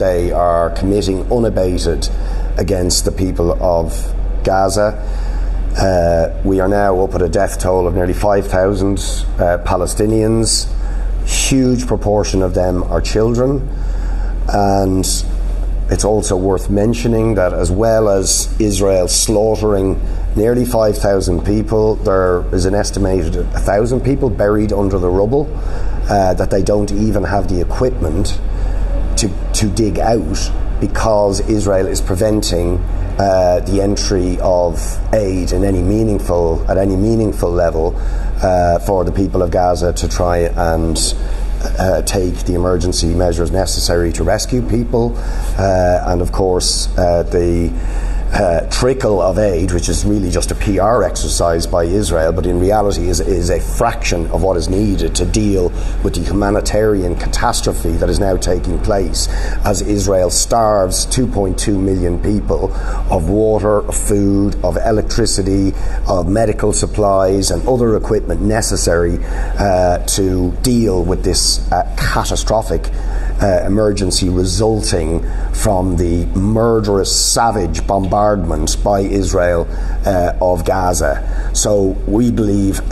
They are committing unabated against the people of Gaza. We are now up at a death toll of nearly 5,000 Palestinians. Huge proportion of them are children. And it's also worth mentioning that as well as Israel slaughtering nearly 5,000 people, there is an estimated 1,000 people buried under the rubble that they don't even have the equipment to dig out, because Israel is preventing the entry of aid at any meaningful level for the people of Gaza to try and take the emergency measures necessary to rescue people, and of course the trickle of aid, which is really just a PR exercise by Israel, but in reality is a fraction of what is needed to deal with the humanitarian catastrophe that is now taking place as Israel starves 2.2 million people of water, of food, of electricity, of medical supplies and other equipment necessary to deal with this catastrophic emergency resulting from the murderous, savage bombardment by Israel of Gaza. So we believe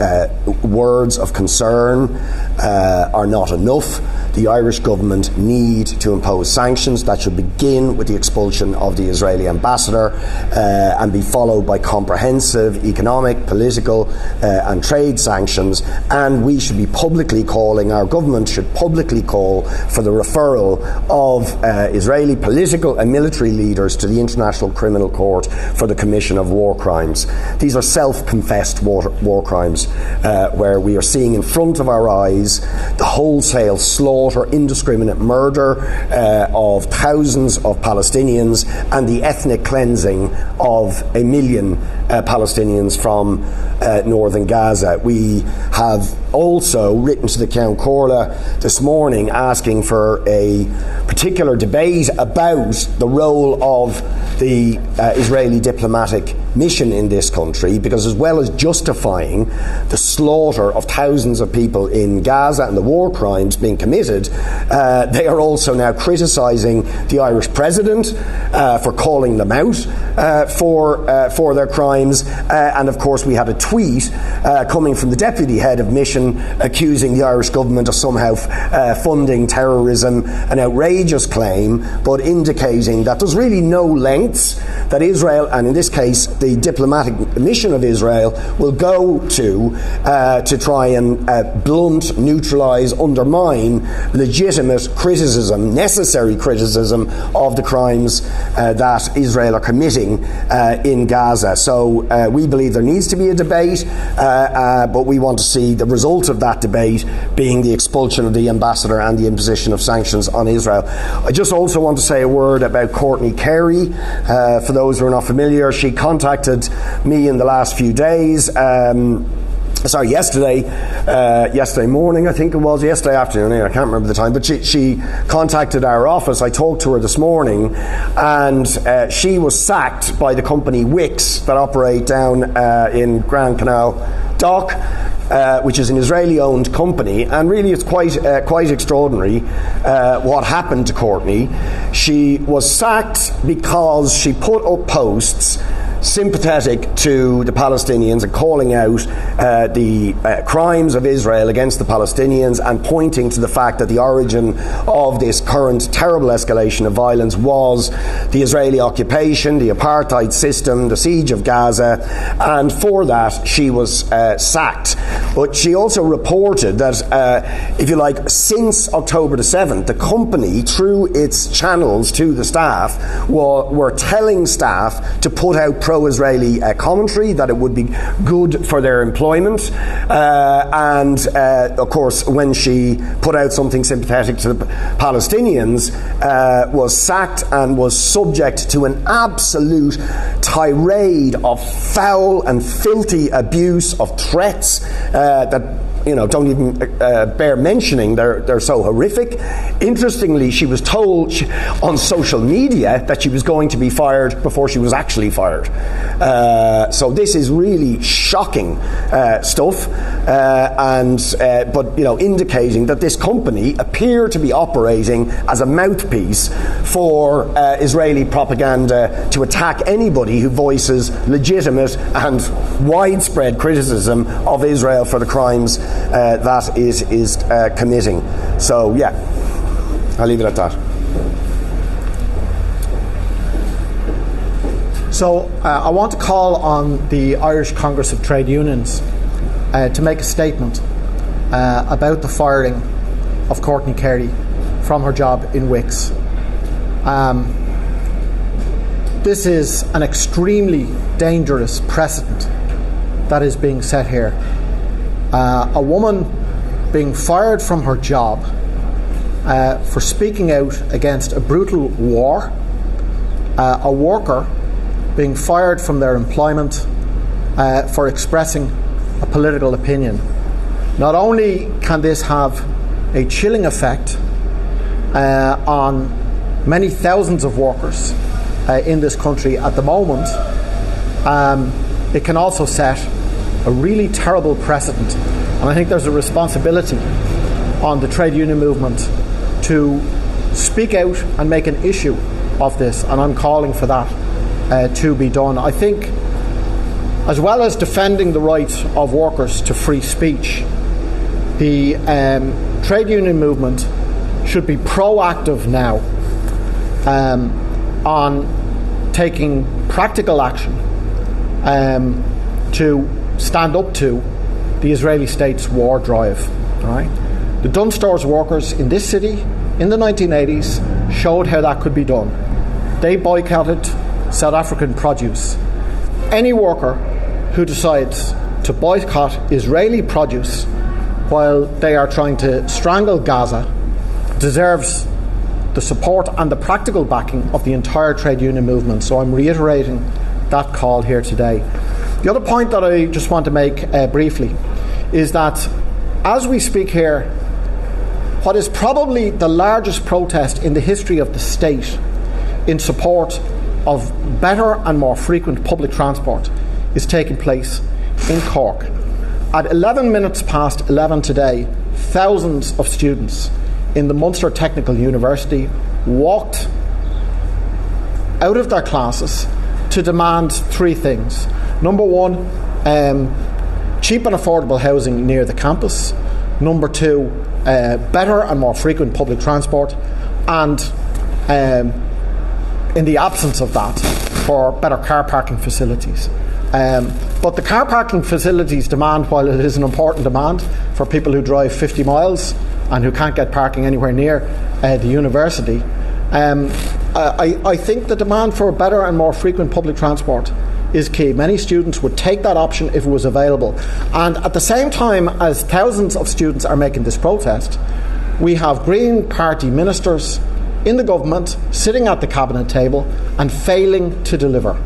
words of concern are not enough. The Irish government need to impose sanctions that should begin with the expulsion of the Israeli ambassador and be followed by comprehensive economic, political and trade sanctions. And we should be publicly calling, our government should publicly call for the referral of Israeli political and military leaders to the International Criminal Court for the commission of war crimes. These are self-confessed war crimes where we are seeing in front of our eyes the wholesale slaughter, indiscriminate murder of thousands of Palestinians and the ethnic cleansing of 1 million Palestinians from northern Gaza. We have also written to the Ceann Comhairle this morning asking for a particular debate about the role of the Israeli diplomatic mission in this country, because as well as justifying the slaughter of thousands of people in Gaza and the war crimes being committed, they are also now criticising the Irish president for calling them out for their crimes. And of course we had a tweet coming from the deputy head of mission accusing the Irish government of somehow funding terrorism, an outrageous claim, but indicating that there's really no lengths that Israel, and in this case the diplomatic mission of Israel, will go to try and blunt, neutralise, undermine legitimate criticism, necessary criticism of the crimes that Israel are committing in Gaza. So we believe there needs to be a debate, but we want to see the result of that debate being the expulsion of the ambassador and the imposition of sanctions on Israel. I just also want to say a word about Courtney Carey. For those who are not familiar, she contacted me in the last few days. Yesterday morning, I think it was, yesterday afternoon, I can't remember the time, but she contacted our office. I talked to her this morning, and she was sacked by the company Wix that operate down in Grand Canal Dock, which is an Israeli-owned company, and really it's quite extraordinary what happened to Courtney. She was sacked because she put up posts sympathetic to the Palestinians and calling out the crimes of Israel against the Palestinians, and pointing to the fact that the origin of this current terrible escalation of violence was the Israeli occupation, the apartheid system, the siege of Gaza, and for that she was sacked. But she also reported that, if you like, since October the 7th, the company, through its channels to the staff, were telling staff to put out pro-Israeli commentary, that it would be good for their employment. And of course, when she put out something sympathetic to the Palestinians, was sacked and was subject to an absolute tirade of foul and filthy abuse, of threats that don't even bear mentioning. They're so horrific. Interestingly, she was told on social media that she was going to be fired before she was actually fired. So this is really shocking stuff, but indicating that this company appear to be operating as a mouthpiece for Israeli propaganda to attack anybody who voices legitimate and widespread criticism of Israel for the crimes that is committing. So yeah, I'll leave it at that. So I want to call on the Irish Congress of Trade Unions to make a statement about the firing of Courtney Carey from her job in Wix. This is an extremely dangerous precedent that is being set here. A woman being fired from her job for speaking out against a brutal war, a worker being fired from their employment for expressing a political opinion. Not only can this have a chilling effect on many thousands of workers in this country at the moment, it can also set a really terrible precedent. And I think there's a responsibility on the trade union movement to speak out and make an issue of this, and I'm calling for that to be done. I think, as well as defending the right of workers to free speech, the trade union movement should be proactive now on taking practical action to stand up to the Israeli state's war drive. All right? The Dunnes Stores workers in this city in the 1980s showed how that could be done. They boycotted South African produce. Any worker who decides to boycott Israeli produce while they are trying to strangle Gaza deserves the support and the practical backing of the entire trade union movement. So I'm reiterating that call here today. The other point that I just want to make briefly is that as we speak here, what is probably the largest protest in the history of the state in support of better and more frequent public transport is taking place in Cork. At 11 minutes past 11 today, thousands of students in the Munster Technical University walked out of their classes to demand three things. Number one, cheap and affordable housing near the campus. Number two, better and more frequent public transport. And in the absence of that, for better car parking facilities. But the car parking facilities demand, while it is an important demand for people who drive 50 miles and who can't get parking anywhere near the university, I think the demand for better and more frequent public transport is key. Many students would take that option if it was available. And at the same time as thousands of students are making this protest, we have Green Party ministers in the government sitting at the cabinet table and failing to deliver.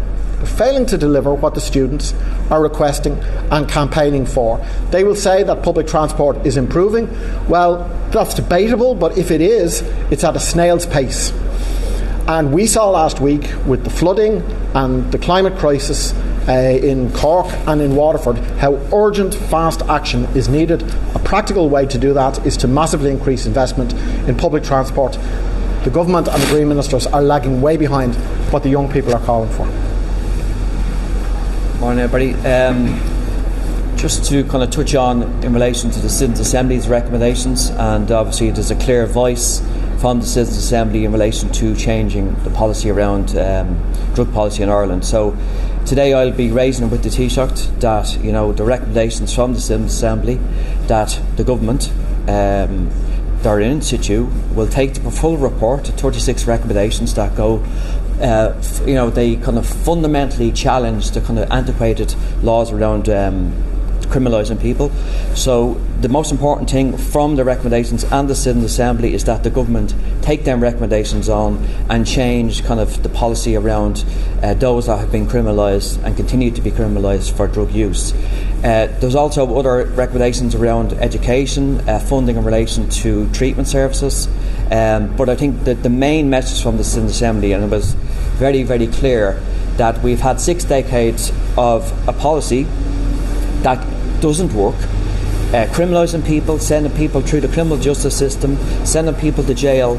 Failing to deliver what the students are requesting and campaigning for. They will say that public transport is improving. Well, that's debatable, but if it is, it's at a snail's pace. And we saw last week with the flooding and the climate crisis in Cork and in Waterford how urgent, fast action is needed. A practical way to do that is to massively increase investment in public transport. The government and the Green ministers are lagging way behind what the young people are calling for. Morning, everybody. Just to kind of touch on in relation to the Citizens Assembly's recommendations, and obviously there's a clear voice from the Citizens Assembly in relation to changing the policy around drug policy in Ireland. So today I'll be raising with the Taoiseach that the recommendations from the Citizens Assembly that the government that are in situ will take the full report, 36 recommendations that go. They kind of fundamentally challenge the kind of antiquated laws around criminalising people. So the most important thing from the recommendations and the Citizen Assembly is that the government take them recommendations on and change kind of the policy around those that have been criminalised and continue to be criminalised for drug use. There's also other recommendations around education, funding in relation to treatment services, but I think that the main message from the Citizen Assembly, and it was very, very clear, that we've had 6 decades of a policy that doesn't work, criminalising people, sending people through the criminal justice system, sending people to jail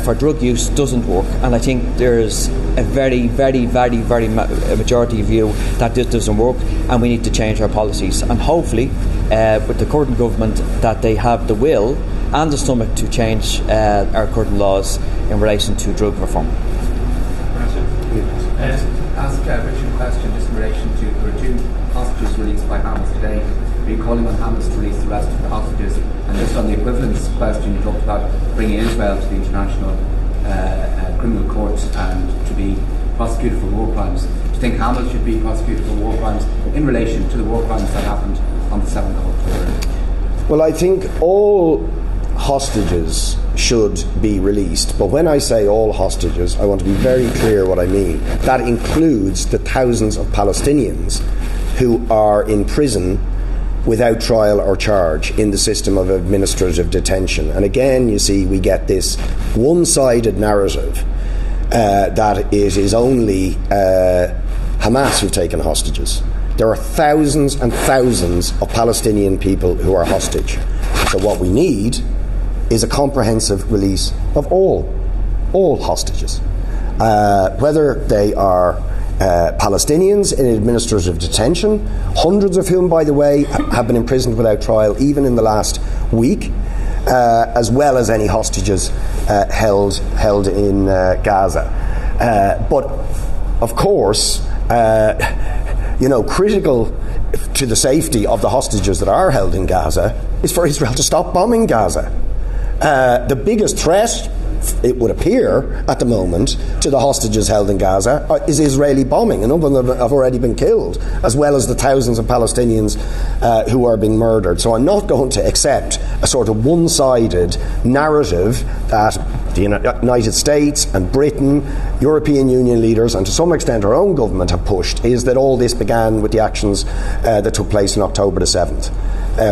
for drug use doesn't work. And I think there's a very, very, very, very majority view that this doesn't work, and we need to change our policies. And hopefully, with the current government, that they have the will and the stomach to change our current laws in relation to drug reform. Ask Richard a question just in relation to there were 2 hostages released by Hamas today. Are you calling on Hamas to release the rest of the hostages? And just on the equivalence question, you talked about bringing Israel to the International Criminal Court and to be prosecuted for war crimes. Do you think Hamas should be prosecuted for war crimes in relation to the war crimes that happened on the 7th of October? Well, I think all hostages should be released, but when I say all hostages, I want to be very clear what I mean. That includes the thousands of Palestinians who are in prison without trial or charge in the system of administrative detention. And again, you see, we get this one-sided narrative that it is only Hamas who've taken hostages. There are thousands and thousands of Palestinian people who are hostage. So what we need is a comprehensive release of all hostages, whether they are Palestinians in administrative detention, hundreds of whom, by the way, have been imprisoned without trial even in the last week, as well as any hostages held in Gaza. But of course, critical to the safety of the hostages that are held in Gaza is for Israel to stop bombing Gaza. The biggest threat, it would appear at the moment, to the hostages held in Gaza is Israeli bombing. A number of them have already been killed, as well as the thousands of Palestinians who are being murdered. So I'm not going to accept a sort of one-sided narrative that the United States and Britain, European Union leaders, and to some extent our own government have pushed, is that all this began with the actions that took place on October the 7th.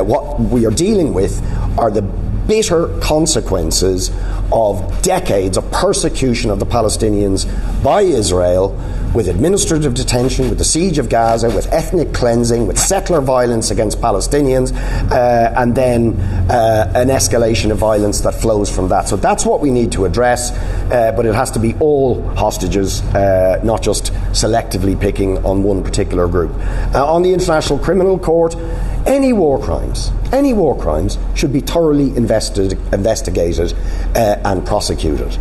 What we are dealing with are the bitter consequences of decades of persecution of the Palestinians by Israel, with administrative detention, with the siege of Gaza, with ethnic cleansing, with settler violence against Palestinians, and then an escalation of violence that flows from that. So that's what we need to address, but it has to be all hostages, not just selectively picking on one particular group. On the International Criminal Court, any war crimes should be thoroughly investigated and prosecuted.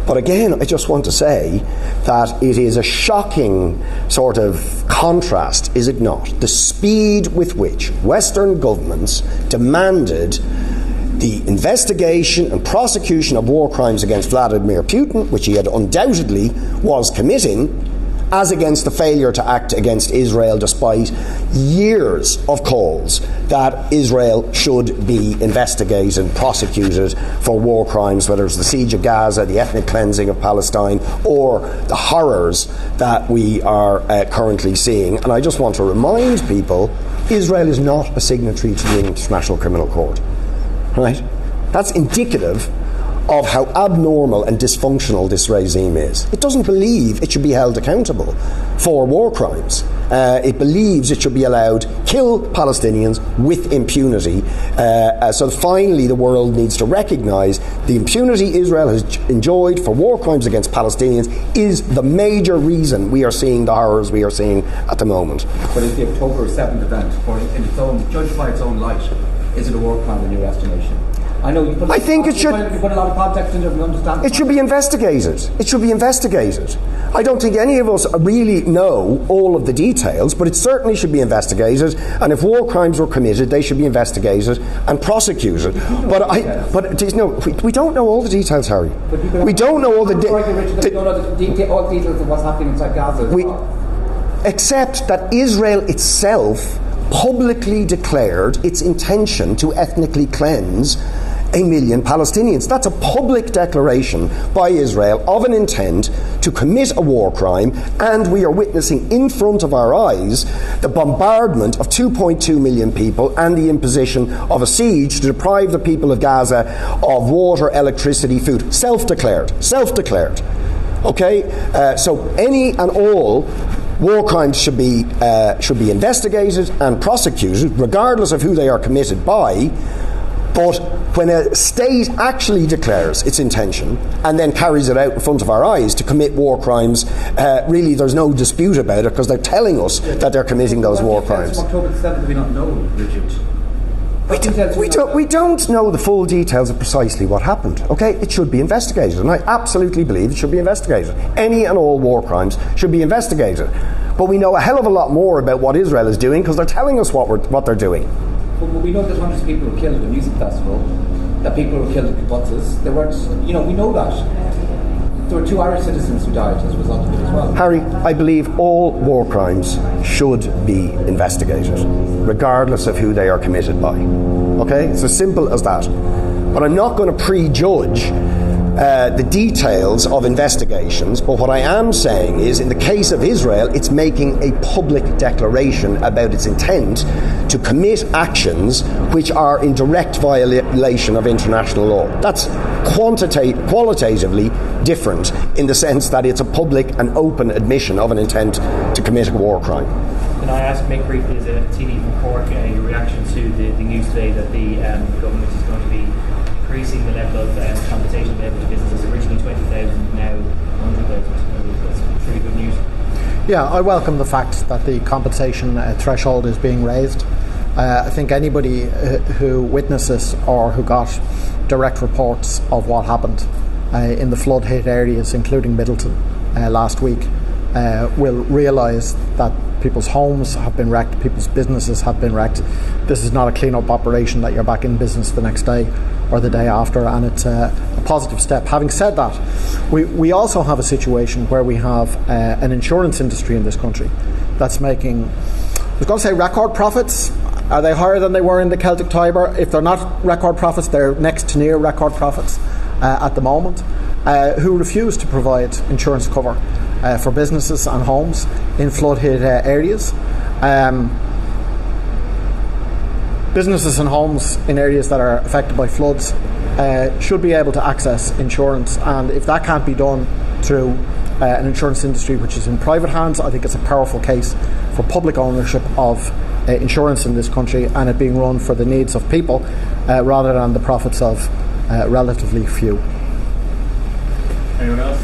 But again, I just want to say that it is a shocking sort of contrast, is it not? The speed with which Western governments demanded the investigation and prosecution of war crimes against Vladimir Putin, which he had undoubtedly was committing, as against the failure to act against Israel, despite years of calls that Israel should be investigated, prosecuted for war crimes, whether it's the siege of Gaza, the ethnic cleansing of Palestine, or the horrors that we are currently seeing. And I just want to remind people, Israel is not a signatory to the International Criminal Court. Right? That's indicative of how abnormal and dysfunctional this regime is. It doesn't believe it should be held accountable for war crimes. It believes it should be allowed to kill Palestinians with impunity. So finally the world needs to recognise the impunity Israel has enjoyed for war crimes against Palestinians is the major reason we are seeing the horrors we are seeing at the moment. But is the October 7th event, in its own, judged by its own light, is it a war crime in your estimation? I know you put, I think it should. You put a lot of context into it. We understand. It should be investigated. It should be investigated. I don't think any of us really know all of the details, but it certainly should be investigated. And if war crimes were committed, they should be investigated and prosecuted. We don't know all the details, Harry. We don't know all the details of what's happening inside Gaza. Except that Israel itself publicly declared its intention to ethnically cleanse 1 million Palestinians. That's a public declaration by Israel of an intent to commit a war crime, and we are witnessing in front of our eyes the bombardment of 2.2 million people and the imposition of a siege to deprive the people of Gaza of water, electricity, food. Self-declared. Okay? So any and all war crimes should be investigated and prosecuted, regardless of who they are committed by. But when a state actually declares its intention and then carries it out in front of our eyes to commit war crimes, really there's no dispute about it, because they're telling us that they're committing those war crimes. October 7th, do we not know, Richard? We don't know the full details of precisely what happened. Okay, it should be investigated, and I absolutely believe it should be investigated. Any and all war crimes should be investigated. But we know a hell of a lot more about what Israel is doing, because they're telling us what they're doing. But we know that hundreds of people were killed at the music festival, that people were killed at kibbutzes. There weren't, we know that. There were 2 Irish citizens who died as a result of it as well. Harry, I believe all war crimes should be investigated, regardless of who they are committed by. Okay? It's as simple as that. But I'm not going to prejudge the details of investigations, but what I am saying is, in the case of Israel, it's making a public declaration about its intent to commit actions which are in direct violation of international law. That's qualitatively different, in the sense that it's a public and open admission of an intent to commit a war crime. Can I ask, Mick, briefly, as a TV from Cork, your reaction to the news today that the government is going to be increasing the level of compensation available to businesses, originally 20,000, now 100,000. That's really good news. Yeah, I welcome the fact that the compensation threshold is being raised. I think anybody who witnesses or who got direct reports of what happened in the flood-hit areas, including Middleton, last week, will realise that people's homes have been wrecked, people's businesses have been wrecked. This is not a clean-up operation that you're back in business the next day or the day after, and it's a positive step. Having said that, we also have a situation where we have an insurance industry in this country that's making, I was going to say record profits. Are they higher than they were in the Celtic Tiber? If they're not record profits, they're next to near record profits at the moment, who refuse to provide insurance cover for businesses and homes in flood-hit areas. Businesses and homes in areas that are affected by floods should be able to access insurance, and if that can't be done through an insurance industry which is in private hands, I think it's a powerful case for public ownership of insurance in this country, and it being run for the needs of people rather than the profits of relatively few. Anyone else?